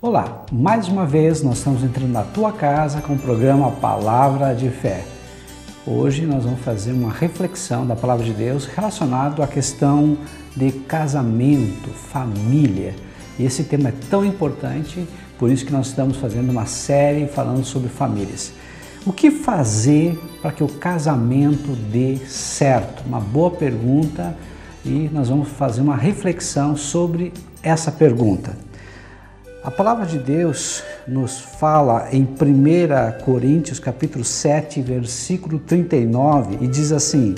Olá, mais uma vez nós estamos entrando na tua casa com o programa Palavra de Fé. Hoje nós vamos fazer uma reflexão da Palavra de Deus relacionado à questão de casamento, família. E esse tema é tão importante, por isso que nós estamos fazendo uma série falando sobre famílias. O que fazer para que o casamento dê certo? Uma boa pergunta e nós vamos fazer uma reflexão sobre essa pergunta. A palavra de Deus nos fala em 1 Coríntios capítulo 7, versículo 39 e diz assim: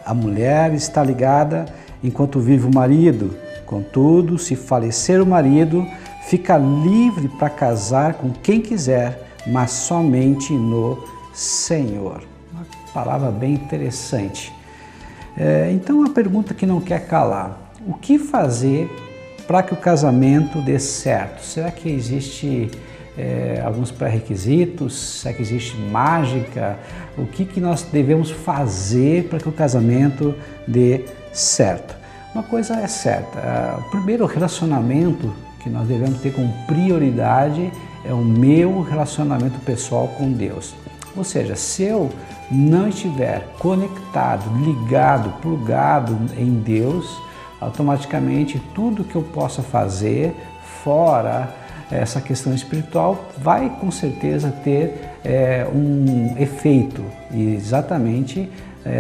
a mulher está ligada enquanto vive o marido, contudo, se falecer o marido, fica livre para casar com quem quiser, mas somente no Senhor. Uma palavra bem interessante. Então a pergunta que não quer calar: o que fazer para que o casamento dê certo? Será que existe alguns pré-requisitos? Será que existe mágica? O que nós devemos fazer para que o casamento dê certo? Uma coisa é certa, o primeiro relacionamento que nós devemos ter como prioridade é o meu relacionamento pessoal com Deus. Ou seja, se eu não estiver conectado, ligado, plugado em Deus, automaticamente tudo que eu possa fazer fora essa questão espiritual vai com certeza ter um efeito. E exatamente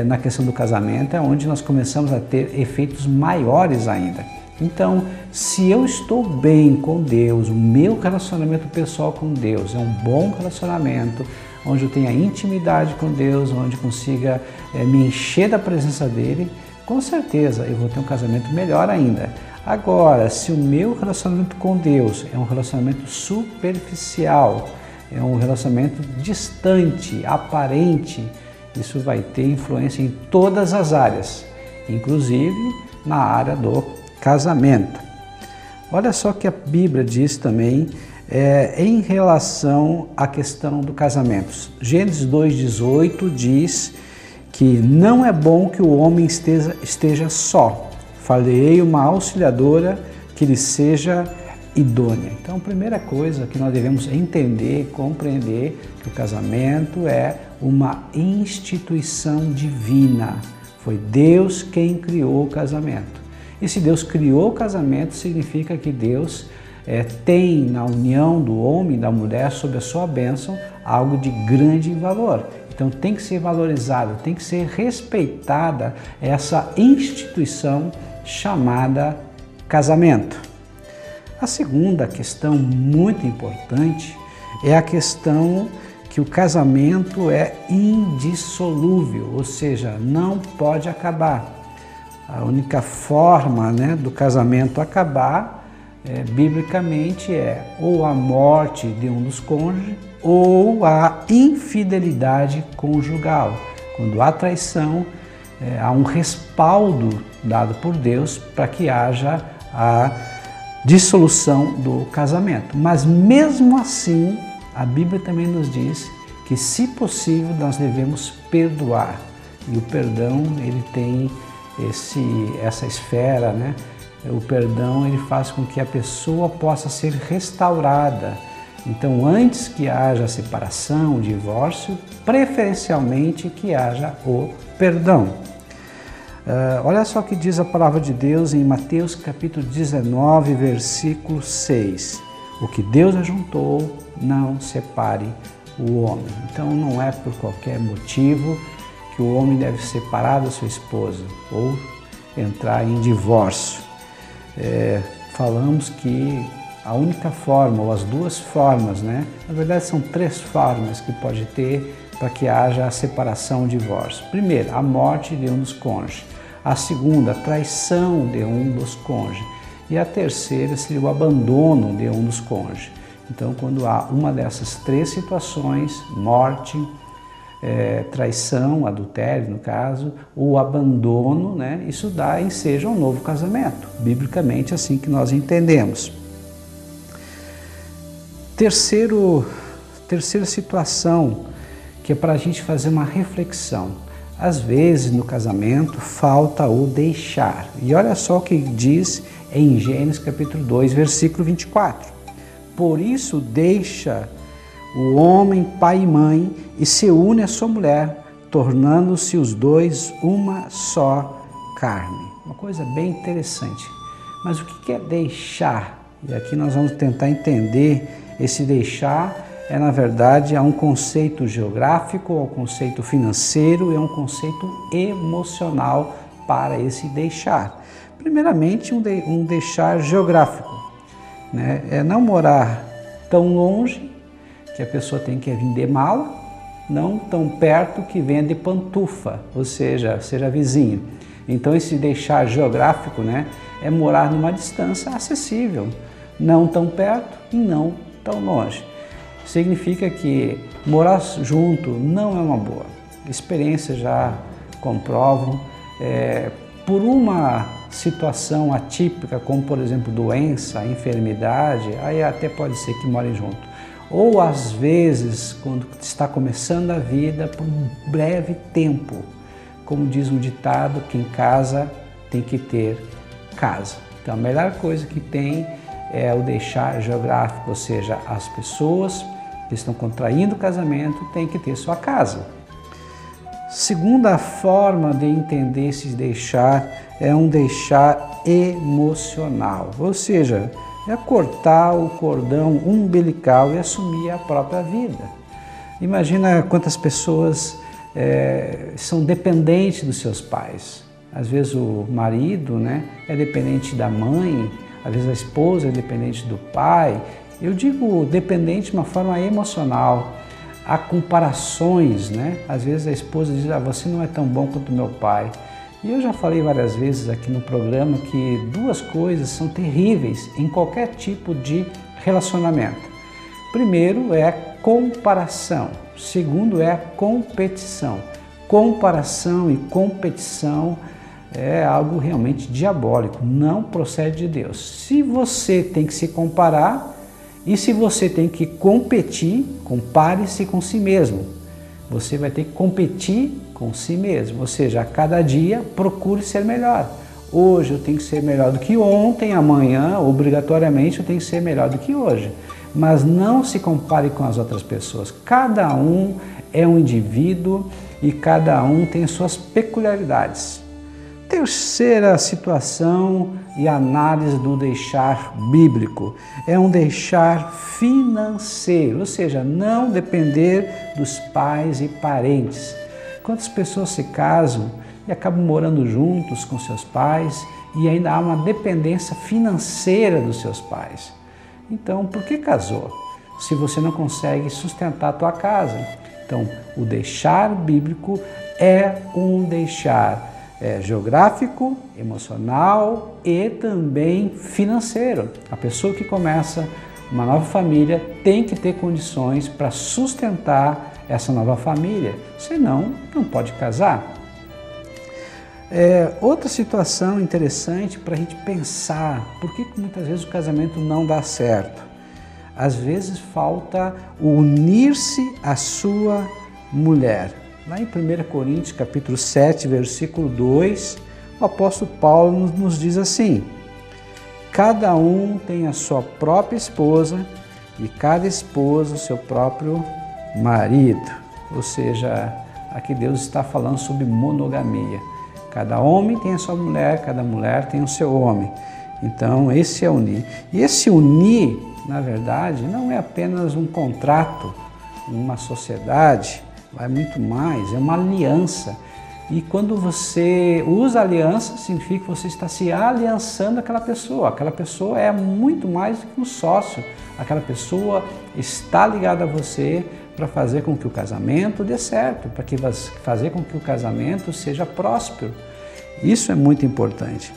na questão do casamento é onde nós começamos a ter efeitos maiores ainda. Então, se eu estou bem com Deus, o meu relacionamento pessoal com Deus é um bom relacionamento, onde eu tenha intimidade com Deus, onde consiga me encher da presença dEle, com certeza eu vou ter um casamento melhor ainda. Agora, se o meu relacionamento com Deus é um relacionamento superficial, é um relacionamento distante, aparente, isso vai ter influência em todas as áreas, inclusive na área do casamento. Olha só o que a Bíblia diz também em relação à questão do casamento. Gênesis 2,18 diz que não é bom que o homem esteja só. Farei uma auxiliadora que lhe seja idônea. Então, a primeira coisa que nós devemos entender, compreender, que o casamento é uma instituição divina. Foi Deus quem criou o casamento. E se Deus criou o casamento, significa que Deus tem na união do homem e da mulher, sob a sua bênção, algo de grande valor. Então tem que ser valorizada, tem que ser respeitada essa instituição chamada casamento. A segunda questão muito importante é a questão que o casamento é indissolúvel, ou seja, não pode acabar. A única forma do casamento acabar, biblicamente, é ou a morte de um dos cônjuges ou a infidelidade conjugal. Quando há traição, há um respaldo dado por Deus para que haja a dissolução do casamento. Mas mesmo assim, a Bíblia também nos diz que, se possível, nós devemos perdoar. E o perdão, ele tem essa esfera, O perdão, ele faz com que a pessoa possa ser restaurada. Então, antes que haja separação, divórcio, preferencialmente que haja o perdão. Olha só o que diz a palavra de Deus em Mateus capítulo 19, versículo 6. O que Deus ajuntou, não separe o homem. Então, não é por qualquer motivo que o homem deve separar da sua esposa ou entrar em divórcio. Falamos que a única forma, ou as duas formas, na verdade são três formas que pode ter para que haja a separação, o divórcio. Primeiro, a morte de um dos cônjuges. A segunda, a traição de um dos cônjuges. E a terceira seria o abandono de um dos cônjuges. Então, quando há uma dessas três situações, morte, traição, adultério no caso, ou abandono, isso dá ensejo a um novo casamento. Biblicamente, assim que nós entendemos. Terceira situação, que é para a gente fazer uma reflexão. Às vezes no casamento falta o deixar. E olha só o que diz em Gênesis capítulo 2, versículo 24. Por isso deixa o homem pai e mãe e se une à sua mulher, tornando-se os dois uma só carne. Uma coisa bem interessante. Mas o que é deixar? E aqui nós vamos tentar entender esse deixar. Na verdade, é um conceito geográfico, é um conceito financeiro, é um conceito emocional para esse deixar. Primeiramente, um deixar geográfico, né? É não morar tão longe que a pessoa tem que vir de mala, não tão perto que venha de pantufa, ou seja vizinho. Então, esse deixar geográfico, né, é morar numa distância acessível, não tão perto e não tão longe. Significa que morar junto não é uma boa. Experiências já comprovam. Por uma situação atípica, como por exemplo doença, enfermidade, aí até pode ser que morem junto. Ou às vezes, quando está começando a vida, por um breve tempo. Como diz um ditado, quem casa tem que ter casa. Então a melhor coisa que tem é o deixar geográfico, ou seja, as pessoas que estão contraindo o casamento têm que ter sua casa. Segunda forma de entender esse deixar é um deixar emocional, ou seja, é cortar o cordão umbilical e assumir a própria vida. Imagina quantas pessoas são dependentes dos seus pais. Às vezes o marido, né, é dependente da mãe, às vezes a esposa é dependente do pai. Eu digo dependente de uma forma emocional. Há comparações, né? Às vezes a esposa diz, você não é tão bom quanto meu pai. E eu já falei várias vezes aqui no programa que duas coisas são terríveis em qualquer tipo de relacionamento. Primeiro é comparação, segundo é competição. Comparação e competição é algo realmente diabólico, não procede de Deus. Se você tem que se comparar e se você tem que competir, compare-se com si mesmo. Você vai ter que competir com si mesmo, ou seja, a cada dia procure ser melhor. Hoje eu tenho que ser melhor do que ontem, amanhã obrigatoriamente eu tenho que ser melhor do que hoje. Mas não se compare com as outras pessoas. Cada um é um indivíduo e cada um tem suas peculiaridades. Terceira situação e análise do deixar bíblico é um deixar financeiro, ou seja, não depender dos pais e parentes. Quantas pessoas se casam e acabam morando juntos com seus pais e ainda há uma dependência financeira dos seus pais? Então, por que casou? Se você não consegue sustentar a tua casa. Então, o deixar bíblico é um deixar geográfico, emocional e também financeiro. A pessoa que começa uma nova família tem que ter condições para sustentar essa nova família, senão não pode casar. Outra situação interessante para a gente pensar, por que muitas vezes o casamento não dá certo? Às vezes falta unir-se à sua mulher. Lá em 1 Coríntios, capítulo 7, versículo 2, o apóstolo Paulo nos diz assim: cada um tem a sua própria esposa e cada esposa o seu próprio marido. Ou seja, aqui Deus está falando sobre monogamia. Cada homem tem a sua mulher, cada mulher tem o seu homem. Então, esse é unir. E esse unir, na verdade, não é apenas um contrato, uma sociedade, vai muito mais, é uma aliança. E quando você usa aliança, significa que você está se aliançando àquela pessoa. Aquela pessoa é muito mais do que um sócio. Aquela pessoa está ligada a você para fazer com que o casamento dê certo, para fazer com que o casamento seja próspero. Isso é muito importante.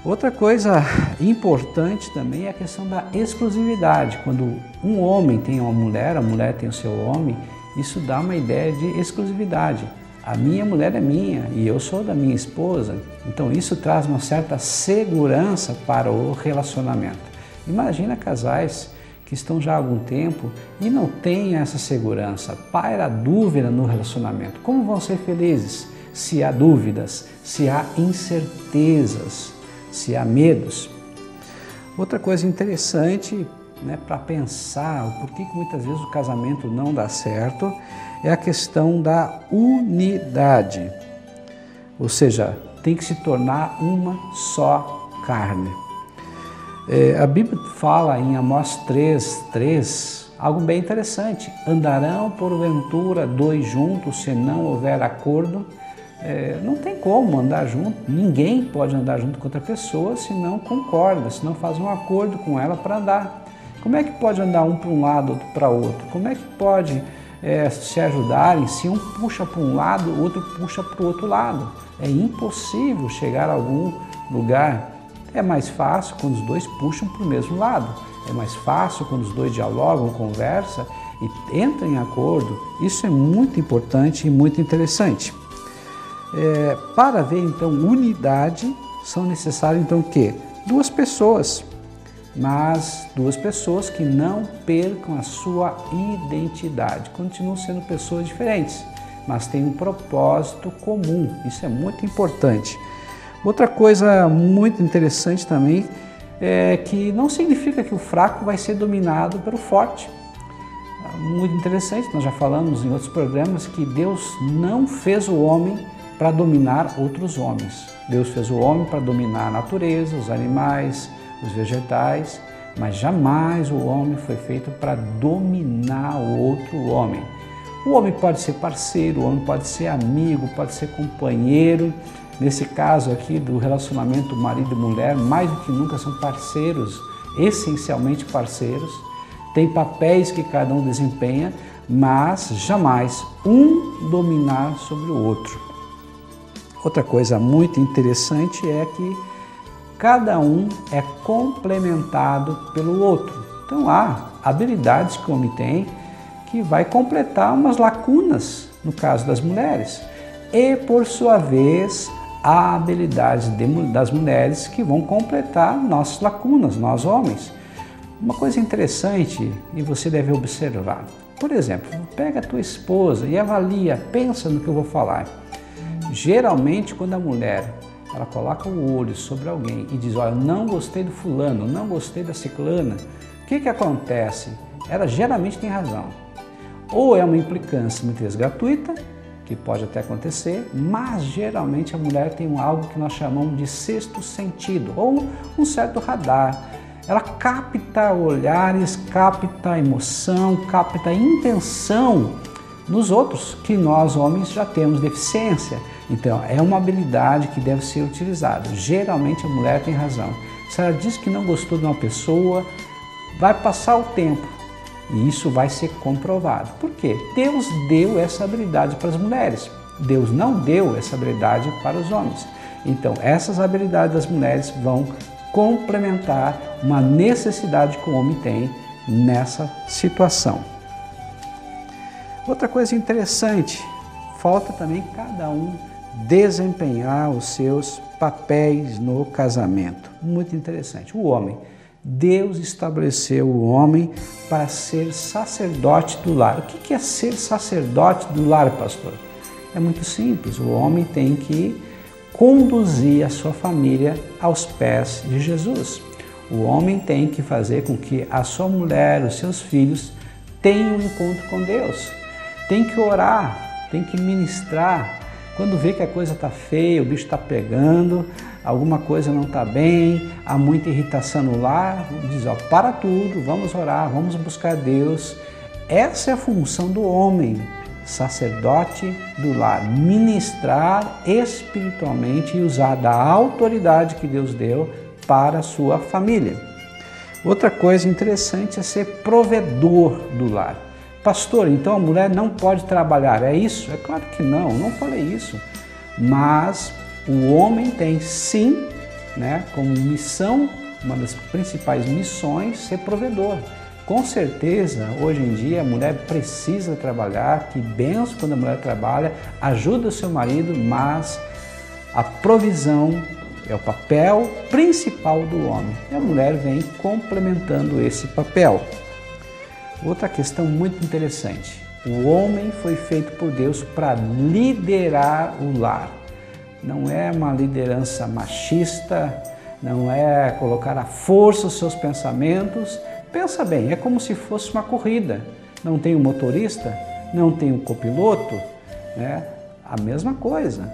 Outra coisa importante também é a questão da exclusividade. Quando um homem tem uma mulher, a mulher tem o seu homem, isso dá uma ideia de exclusividade. A minha mulher é minha e eu sou da minha esposa. Então isso traz uma certa segurança para o relacionamento. Imagina casais que estão já há algum tempo e não têm essa segurança. Paira dúvida no relacionamento. Como vão ser felizes se há dúvidas, se há incertezas, se há medos? Outra coisa interessante né, para pensar o porquê que muitas vezes o casamento não dá certo, é a questão da unidade. Ou seja, tem que se tornar uma só carne. A Bíblia fala em Amós 3:3 algo bem interessante. Andarão porventura dois juntos se não houver acordo? Não tem como andar junto, ninguém pode andar junto com outra pessoa se não concorda, se não faz um acordo com ela para andar. Como é que pode andar um para um lado, outro para outro? Como é que pode se ajudarem se um puxa para um lado, o outro puxa para o outro lado? É impossível chegar a algum lugar. É mais fácil quando os dois puxam para o mesmo lado. É mais fácil quando os dois dialogam, conversam e entram em acordo. Isso é muito importante e muito interessante. Para haver então unidade, são necessárias então o quê? Duas pessoas, mas duas pessoas que não percam a sua identidade. Continuam sendo pessoas diferentes, mas têm um propósito comum. Isso é muito importante. Outra coisa muito interessante também é que não significa que o fraco vai ser dominado pelo forte. Muito interessante, nós já falamos em outros programas que Deus não fez o homem para dominar outros homens. Deus fez o homem para dominar a natureza, os animais, os vegetais, mas jamais o homem foi feito para dominar o outro homem. O homem pode ser parceiro, o homem pode ser amigo, pode ser companheiro. Nesse caso aqui do relacionamento marido e mulher, mais do que nunca são parceiros, essencialmente parceiros. Tem papéis que cada um desempenha, mas jamais um dominar sobre o outro. Outra coisa muito interessante é que cada um é complementado pelo outro. Então há habilidades que o homem tem que vai completar umas lacunas, no caso das mulheres. E por sua vez, há habilidades das mulheres que vão completar nossas lacunas, nós homens. Uma coisa interessante e você deve observar. Por exemplo, pega a tua esposa e avalia, pensa no que eu vou falar. Geralmente, quando a mulher ela coloca o olho sobre alguém e diz, olha, não gostei do fulano, não gostei da ciclana, o que acontece? Ela geralmente tem razão. Ou é uma implicância muitas vezes gratuita, que pode até acontecer, mas geralmente a mulher tem algo que nós chamamos de sexto sentido, ou um certo radar. Ela capta olhares, capta a emoção, capta a intenção nos outros, que nós homens já temos deficiência. Então, é uma habilidade que deve ser utilizada. Geralmente a mulher tem razão. Se ela diz que não gostou de uma pessoa, vai passar o tempo e isso vai ser comprovado. Por quê? Deus deu essa habilidade para as mulheres. Deus não deu essa habilidade para os homens. Então, essas habilidades das mulheres vão complementar uma necessidade que o homem tem nessa situação. Outra coisa interessante, falta também cada um desempenhar os seus papéis no casamento. Muito interessante. O homem, Deus estabeleceu o homem para ser sacerdote do lar. O que é ser sacerdote do lar, pastor? É muito simples. O homem tem que conduzir a sua família aos pés de Jesus. O homem tem que fazer com que a sua mulher, os seus filhos, tenham um encontro com Deus. Tem que orar, tem que ministrar. Quando vê que a coisa está feia, o bicho está pegando, alguma coisa não está bem, há muita irritação no lar, diz, ó, para tudo, vamos orar, vamos buscar Deus. Essa é a função do homem, sacerdote do lar, ministrar espiritualmente e usar da autoridade que Deus deu para a sua família. Outra coisa interessante é ser provedor do lar. Pastor, então a mulher não pode trabalhar, é isso? É claro que não, não falei isso. Mas o homem tem sim, né, como missão, uma das principais missões, ser provedor. Com certeza, hoje em dia, a mulher precisa trabalhar, que benção quando a mulher trabalha, ajuda o seu marido, mas a provisão é o papel principal do homem. E a mulher vem complementando esse papel. Outra questão muito interessante, o homem foi feito por Deus para liderar o lar. Não é uma liderança machista, não é colocar à força os seus pensamentos, Pensa bem, é como se fosse uma corrida. Não tem o motorista, não tem o copiloto, né? A mesma coisa.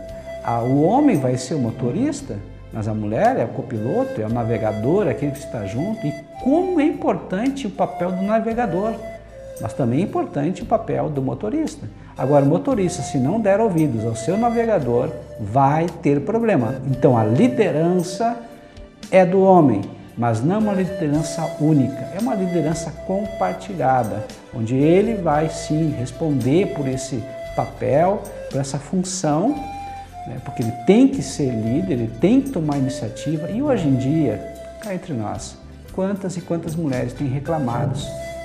O homem vai ser o motorista, mas a mulher é o copiloto, é o navegador, é aquele que está junto. E como é importante o papel do navegador, mas também é importante o papel do motorista. Agora, o motorista, se não der ouvidos ao seu navegador, vai ter problema. Então, a liderança é do homem, mas não uma liderança única, é uma liderança compartilhada, onde ele vai sim responder por esse papel, por essa função, né? Porque ele tem que ser líder, ele tem que tomar iniciativa. E hoje em dia, cá entre nós, quantas e quantas mulheres têm reclamado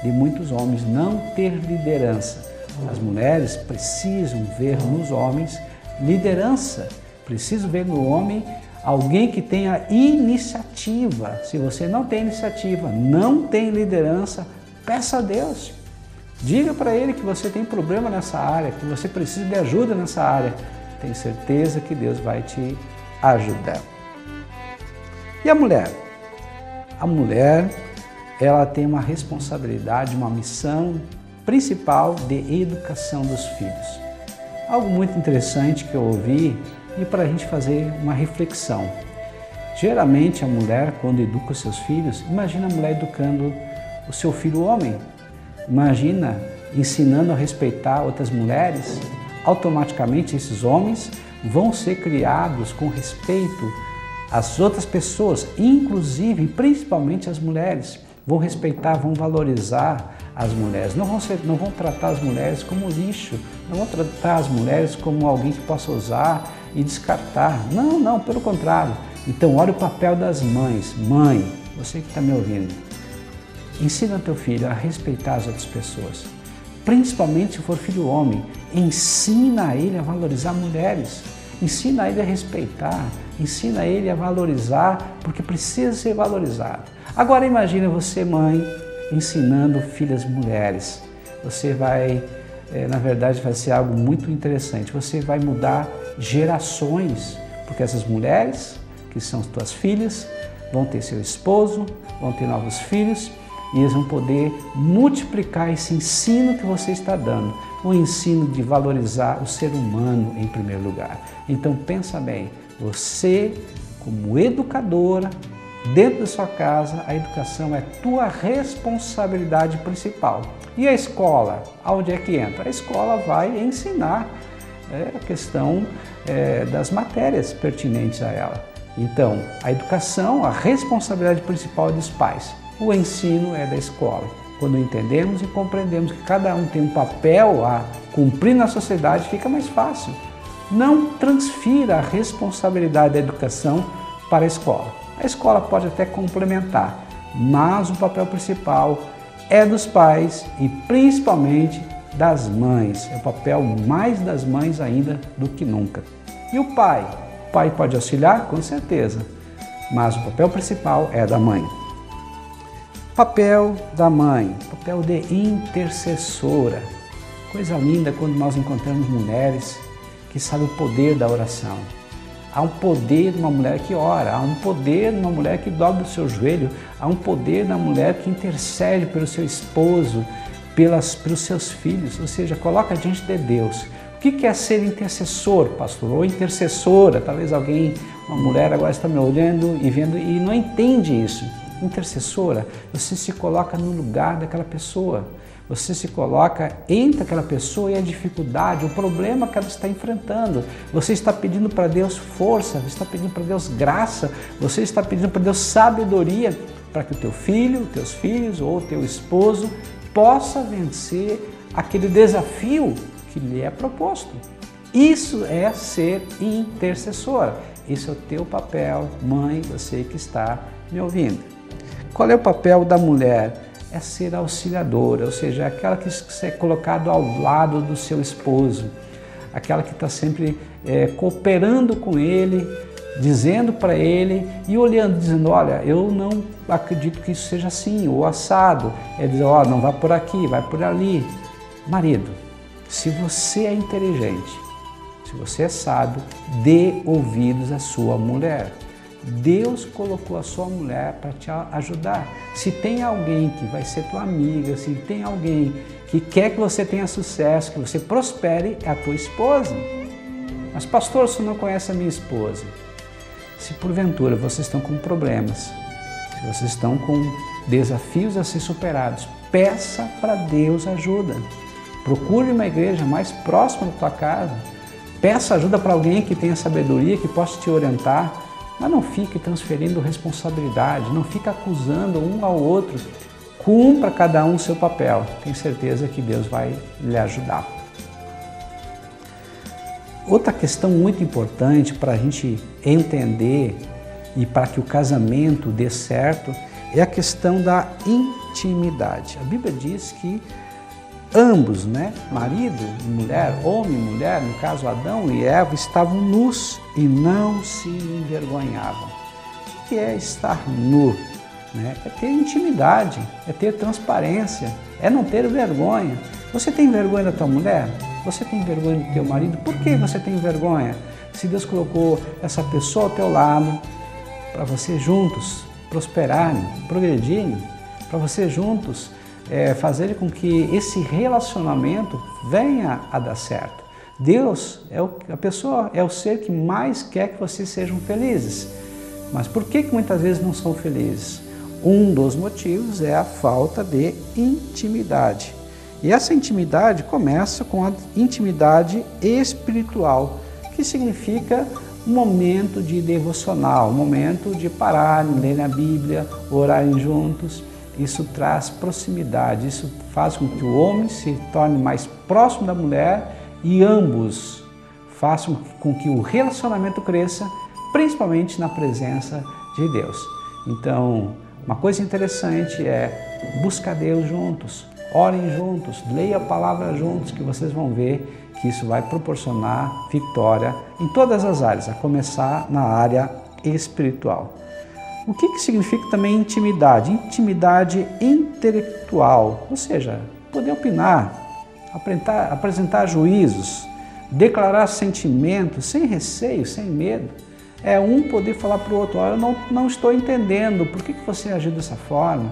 de muitos homens não ter liderança? As mulheres precisam ver nos homens liderança, precisam ver no homem alguém que tenha iniciativa. Se você não tem iniciativa, não tem liderança, peça a Deus. Diga para Ele que você tem problema nessa área, que você precisa de ajuda nessa área. Tenho certeza que Deus vai te ajudar. E a mulher? A mulher, ela tem uma responsabilidade, uma missão principal de educação dos filhos. Algo muito interessante que eu ouvi e para a gente fazer uma reflexão. Geralmente a mulher, quando educa os seus filhos, imagina a mulher educando o seu filho homem, imagina ensinando a respeitar outras mulheres, automaticamente esses homens vão ser criados com respeito às outras pessoas, inclusive, principalmente as mulheres, vão respeitar, vão valorizar as mulheres, não vão tratar as mulheres como lixo, não vão tratar as mulheres como alguém que possa usar e descartar. Não, pelo contrário. Então, olha o papel das mães. Mãe, você que está me ouvindo, ensina teu filho a respeitar as outras pessoas. Principalmente se for filho homem, ensina ele a valorizar mulheres. Ensina ele a respeitar, ensina ele a valorizar, porque precisa ser valorizado. Agora imagine você, mãe, ensinando filhas mulheres. Você vai, na verdade, vai ser algo muito interessante. Você vai mudar gerações, porque essas mulheres, que são as tuas filhas, vão ter seu esposo, vão ter novos filhos, e eles vão poder multiplicar esse ensino que você está dando, o ensino de valorizar o ser humano em primeiro lugar. Então pensa bem, você como educadora, dentro da sua casa, a educação é tua responsabilidade principal. E a escola, aonde é que entra? A escola vai ensinar a questão das matérias pertinentes a ela. Então, a educação, a responsabilidade principal é dos pais. O ensino é da escola. Quando entendemos e compreendemos que cada um tem um papel a cumprir na sociedade, fica mais fácil. Não transfira a responsabilidade da educação para a escola. A escola pode até complementar, mas o papel principal é dos pais e principalmente das mães. É o papel mais das mães ainda do que nunca. E o pai? O pai pode auxiliar? Com certeza, mas o papel principal é da mãe. Papel da mãe, papel de intercessora. Coisa linda quando nós encontramos mulheres que sabem o poder da oração. Há um poder numa mulher que ora, há um poder numa mulher que dobra o seu joelho, há um poder na mulher que intercede pelo seu esposo, pelos seus filhos, ou seja, coloca diante de Deus. O que é ser intercessor, pastor? Ou intercessora? Talvez alguém, uma mulher agora está me olhando e vendo e não entende isso. Intercessora, você se coloca no lugar daquela pessoa. Você se coloca entre aquela pessoa e a dificuldade, o problema que ela está enfrentando. Você está pedindo para Deus força, você está pedindo para Deus graça, você está pedindo para Deus sabedoria para que o teu filho, os teus filhos ou o teu esposo possa vencer aquele desafio que lhe é proposto. Isso é ser intercessora. Isso é o teu papel, mãe, você que está me ouvindo. Qual é o papel da mulher? É ser auxiliadora, ou seja, aquela que é colocada ao lado do seu esposo, aquela que está sempre cooperando com ele, dizendo para ele e olhando, dizendo, olha, eu não acredito que isso seja assim, ou assado. É dizer, ó, não vai por aqui, vai por ali. Marido, se você é inteligente, se você é sábio, dê ouvidos à sua mulher. Deus colocou a sua mulher para te ajudar. Se tem alguém que vai ser tua amiga, se tem alguém que quer que você tenha sucesso, que você prospere, é a tua esposa. Mas pastor, você não conhece a minha esposa. Se porventura vocês estão com problemas, se vocês estão com desafios a ser superados, peça para Deus ajuda. Procure uma igreja mais próxima da tua casa. Peça ajuda para alguém que tenha sabedoria, que possa te orientar. Mas não fique transferindo responsabilidade, não fique acusando um ao outro. Cumpra cada um o seu papel. Tenho certeza que Deus vai lhe ajudar. Outra questão muito importante para a gente entender e para que o casamento dê certo é a questão da intimidade. A Bíblia diz que ambos, marido e mulher, homem e mulher, no caso Adão e Eva, estavam nus e não se envergonhavam. O que é estar nu? É ter intimidade, é ter transparência, é não ter vergonha. Você tem vergonha da tua mulher? Você tem vergonha do teu marido? Por que você tem vergonha? Se Deus colocou essa pessoa ao teu lado para vocês juntos prosperarem, progredirem, para vocês juntos fazer com que esse relacionamento venha a dar certo. Deus a pessoa é o ser que mais quer que vocês sejam felizes. Mas por que muitas vezes não são felizes? Um dos motivos é a falta de intimidade. E essa intimidade começa com a intimidade espiritual, que significa um momento de devocional, um momento de pararem, lerem a Bíblia, orarem juntos. Isso traz proximidade, isso faz com que o homem se torne mais próximo da mulher e ambos façam com que o relacionamento cresça, principalmente na presença de Deus. Então, uma coisa interessante é buscar Deus juntos, orem juntos, leiam a palavra juntos, que vocês vão ver que isso vai proporcionar vitória em todas as áreas, a começar na área espiritual. O que significa também intimidade? Intimidade intelectual, ou seja, poder opinar, apresentar juízos, declarar sentimentos sem receio, sem medo. É um poder falar para o outro, eu não estou entendendo, por que você agiu dessa forma?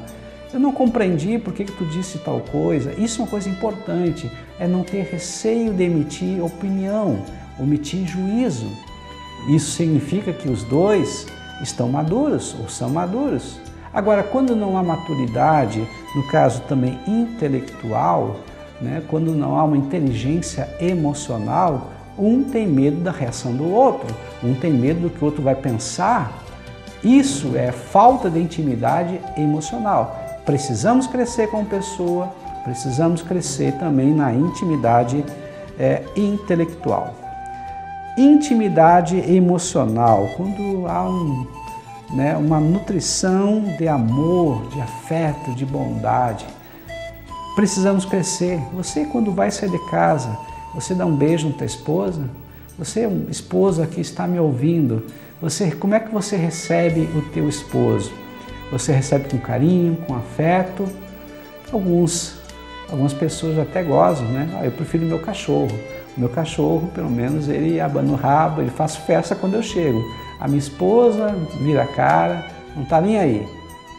Eu não compreendi por que tu disse tal coisa. Isso é uma coisa importante, é não ter receio de emitir opinião, emitir juízo. Isso significa que os dois estão maduros ou são maduros. Agora, quando não há maturidade, no caso também intelectual, quando não há uma inteligência emocional, um tem medo da reação do outro, um tem medo do que o outro vai pensar. Isso é falta de intimidade emocional. Precisamos crescer como pessoa, precisamos crescer também na intimidade intelectual. Intimidade emocional, quando há uma nutrição de amor, de afeto, de bondade. Precisamos crescer. Você, quando vai sair de casa, você dá um beijo na tua esposa? Você, esposa que está me ouvindo, como é que você recebe o teu esposo? Você recebe com carinho, com afeto? Algumas pessoas até gozam, eu prefiro o meu cachorro. O meu cachorro, pelo menos, ele abana o rabo, ele faz festa quando eu chego. A minha esposa vira a cara, não está nem aí.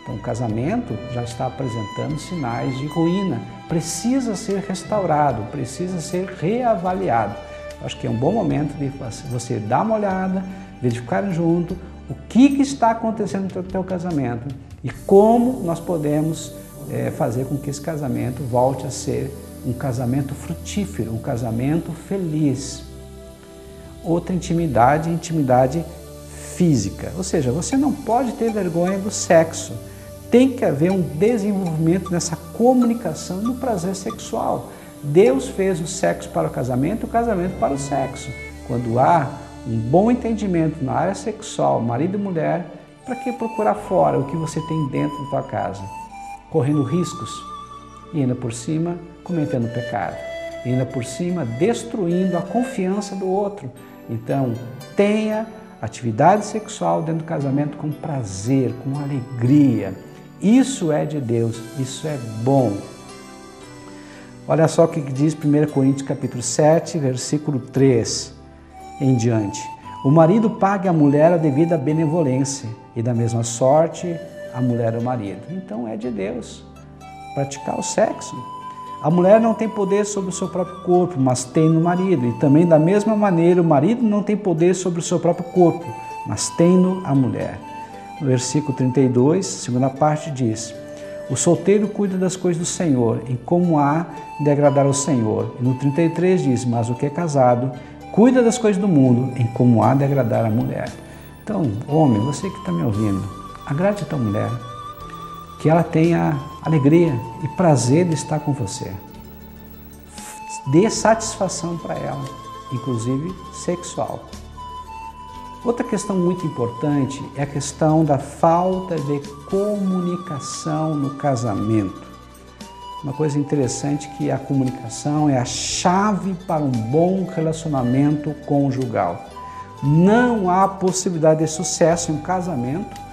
Então o casamento já está apresentando sinais de ruína. Precisa ser restaurado, precisa ser reavaliado. Acho que é um bom momento de você dar uma olhada, verificar junto o que está acontecendo no teu casamento e como nós podemos fazer com que esse casamento volte a ser um casamento frutífero, um casamento feliz. Outra intimidade, intimidade física. Ou seja, você não pode ter vergonha do sexo. Tem que haver um desenvolvimento nessa comunicação do prazer sexual. Deus fez o sexo para o casamento para o sexo. Quando há um bom entendimento na área sexual, marido e mulher, para que procurar fora o que você tem dentro da tua casa? Correndo riscos e ainda por cima cometendo pecado, e ainda por cima destruindo a confiança do outro. Então, tenha atividade sexual dentro do casamento com prazer, com alegria. Isso é de Deus, isso é bom. Olha só o que diz 1 Coríntios capítulo 7, versículo 3 em diante. O marido pague à mulher a devida benevolência e da mesma sorte a mulher ao marido. Então é de Deus praticar o sexo. A mulher não tem poder sobre o seu próprio corpo, mas tem no marido. E também da mesma maneira o marido não tem poder sobre o seu próprio corpo, mas tem-no a mulher. No versículo 32, segunda parte diz: o solteiro cuida das coisas do Senhor, em como há de agradar ao Senhor. E no 33 diz: mas o que é casado cuida das coisas do mundo, em como há de agradar a mulher. Então, homem, você que está me ouvindo, agrade a tua mulher, que ela tenha alegria e prazer de estar com você. Dê satisfação para ela, inclusive sexual. Outra questão muito importante é a questão da falta de comunicação no casamento. Uma coisa interessante é que a comunicação é a chave para um bom relacionamento conjugal. Não há possibilidade de sucesso em um casamento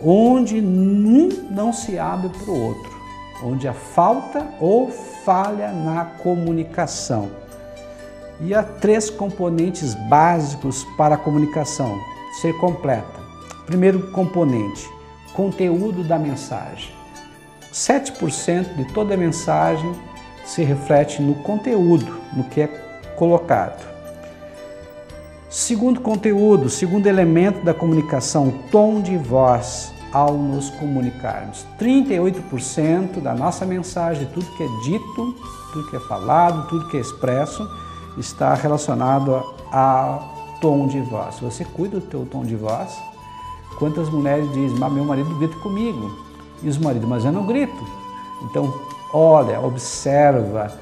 onde um não se abre para o outro, onde há falta ou falha na comunicação. E há 3 componentes básicos para a comunicação ser completa. Primeiro componente, conteúdo da mensagem. 7% de toda a mensagem se reflete no conteúdo, no que é colocado. Segundo conteúdo, segundo elemento da comunicação, tom de voz ao nos comunicarmos. 38% da nossa mensagem, tudo que é dito, tudo que é falado, tudo que é expresso, está relacionado a tom de voz. Você cuida do teu tom de voz? Quantas mulheres dizem: mas meu marido grita comigo? E os maridos: mas eu não grito. Então, olha, observa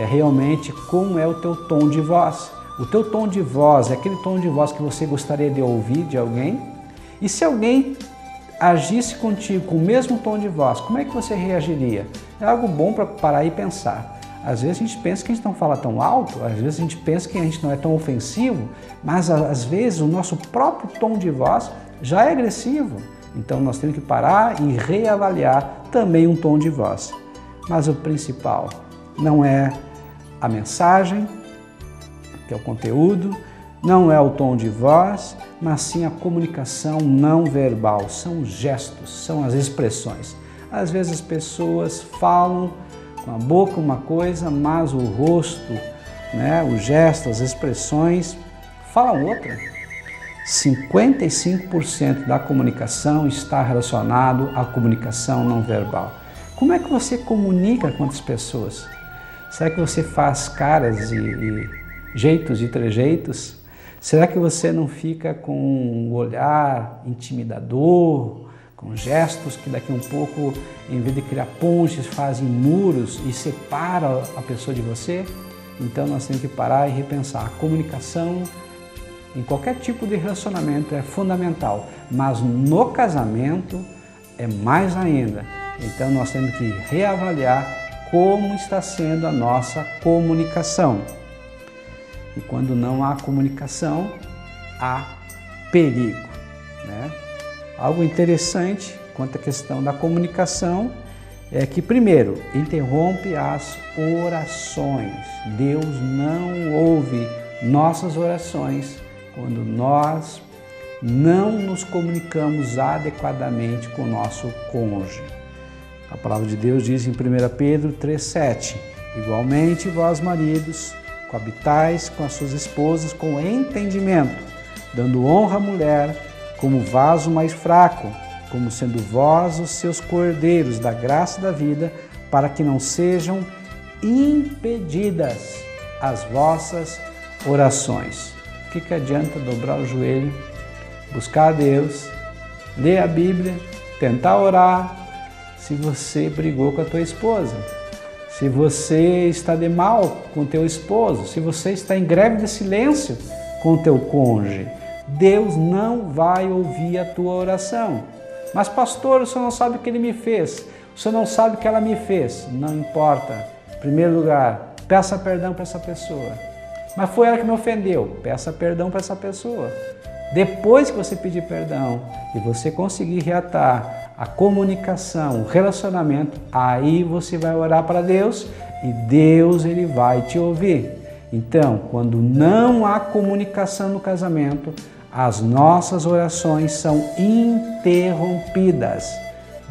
realmente como é o teu tom de voz. O teu tom de voz é aquele tom de voz que você gostaria de ouvir de alguém? E se alguém agisse contigo com o mesmo tom de voz, como é que você reagiria? É algo bom para parar e pensar. Às vezes a gente pensa que a gente não fala tão alto, às vezes a gente pensa que a gente não é tão ofensivo, mas às vezes o nosso próprio tom de voz já é agressivo. Então nós temos que parar e reavaliar também um tom de voz. Mas o principal não é a mensagem, que é o conteúdo, não é o tom de voz, mas sim a comunicação não verbal, são os gestos, são as expressões. Às vezes as pessoas falam com a boca uma coisa, mas o rosto, o gesto, as expressões falam outra. 55% da comunicação está relacionado à comunicação não verbal. Como é que você comunica com outras pessoas? Será que você faz caras e jeitos e trejeitos? Será que você não fica com um olhar intimidador, com gestos que daqui a um pouco, em vez de criar pontes, fazem muros e separam a pessoa de você? Então nós temos que parar e repensar. A comunicação em qualquer tipo de relacionamento é fundamental, mas no casamento é mais ainda. Então nós temos que reavaliar como está sendo a nossa comunicação. E quando não há comunicação, há perigo, Algo interessante quanto à questão da comunicação é que, primeiro, interrompe as orações. Deus não ouve nossas orações quando nós não nos comunicamos adequadamente com o nosso cônjuge. A palavra de Deus diz em 1 Pedro 3,7: igualmente vós, maridos, coabitais com as suas esposas com entendimento, dando honra à mulher como vaso mais fraco, como sendo vós os seus cordeiros da graça da vida, para que não sejam impedidas as vossas orações. O que adianta dobrar o joelho, buscar a Deus, ler a Bíblia, tentar orar, se você brigou com a tua esposa? Se você está de mal com o teu esposo, se você está em greve de silêncio com o teu cônjuge, Deus não vai ouvir a tua oração. Mas pastor, o senhor não sabe o que ele me fez, o senhor não sabe o que ela me fez. Não importa. Em primeiro lugar, peça perdão para essa pessoa. Mas foi ela que me ofendeu, peça perdão para essa pessoa. Depois que você pedir perdão e você conseguir reatar a comunicação, o relacionamento, aí você vai orar para Deus e Deus ele vai te ouvir. Então, quando não há comunicação no casamento, as nossas orações são interrompidas.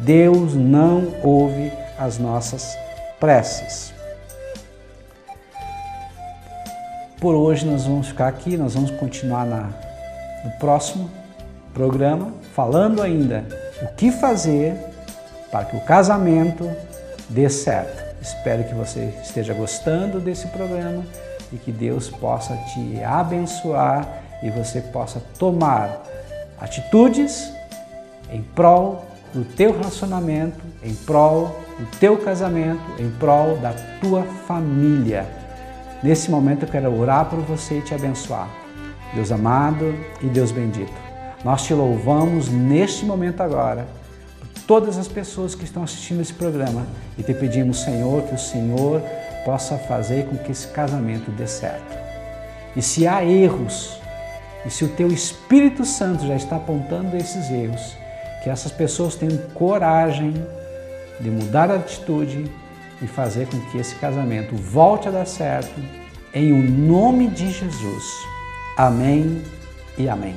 Deus não ouve as nossas preces. Por hoje nós vamos ficar aqui, nós vamos continuar no próximo programa, falando ainda o que fazer para que o casamento dê certo. Espero que você esteja gostando desse programa e que Deus possa te abençoar e você possa tomar atitudes em prol do teu relacionamento, em prol do teu casamento, em prol da tua família. Nesse momento eu quero orar por você e te abençoar. Deus amado e Deus bendito, nós te louvamos neste momento agora, por todas as pessoas que estão assistindo esse programa e te pedimos, Senhor, que o Senhor possa fazer com que esse casamento dê certo. E se há erros, e se o teu Espírito Santo já está apontando esses erros, que essas pessoas tenham coragem de mudar a atitude e fazer com que esse casamento volte a dar certo, em o nome de Jesus. Amém e amém.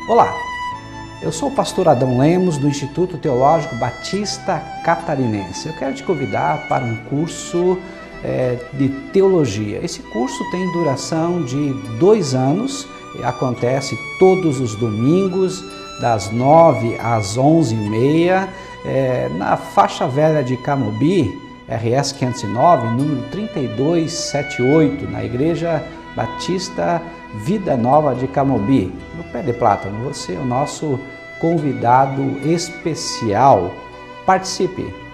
Olá, eu sou o pastor Adão Lemos do Instituto Teológico Batista Catarinense. Eu quero te convidar para um curso de teologia. Esse curso tem duração de 2 anos, acontece todos os domingos, das 9 às 11h30, na faixa velha de Camobi, RS 509, número 3278, na Igreja Batista Vida Nova de Camobi, no Pé de Plátano. Você é o nosso convidado especial. Participe!